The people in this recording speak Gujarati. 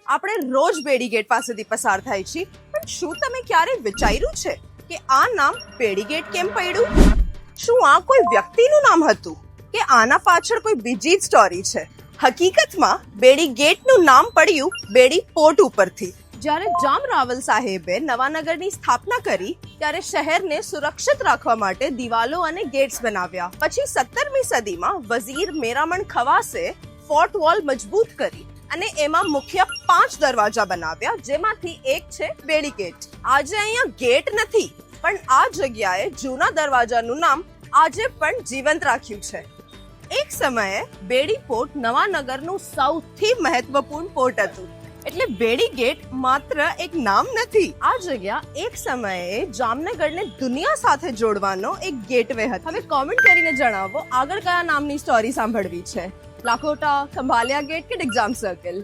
આપણે રોજ બેડી ગેટ પાસેથી પસાર થાય છીએ, પણ શું તમે ક્યારે વિચાર્યું છે કે આ નામ બેડી ગેટ કેમ પડ્યું? શું આ કોઈ વ્યક્તિનું નામ હતું કે આના પાછળ કોઈ બીજી જ સ્ટોરી છે? હકીકતમાં બેડી ગેટનું નામ પડ્યું બેડી પોર્ટ ઉપરથી. જ્યારે જામ રાવલ સાહેબે નવાનગરની સ્થાપના કરી ત્યારે શહેરને સુરક્ષિત રાખવા માટે દિવાલો અને ગેટ્સ બનાવ્યા. પછી 17મી સદીમાં વઝીર મેરામણ ખવાસે ફોર્ટ વોલ મજબૂત કરી અને એમાં મુખ્ય 5 દરવાજા બનાવ્યા, જેમાંથી એક છે બેડી ગેટ. આજે અહીંયા ગેટ નથી, પણ આ જગ્યાએ જૂના દરવાજાનું નામ આજે પણ જીવંત રાખ્યું છે. એક સમયે બેડી પોર્ટ નવાનગરનું સૌથી મહત્વપૂર્ણ પોર્ટ હતું. એટલે બેડી ગેટ માત્ર એક નામ નથી, આ જગ્યા એક સમયે જામનગરને દુનિયા સાથે જોડવાનો એક ગેટવે હતો. હવે કોમેન્ટ કરીને જણાવો આગળ કયા નામની સ્ટોરી સાંભળવી છે, લાખોટા, ખંભાલિયા ગેટ કે ડિગ્જામ સર્કલ?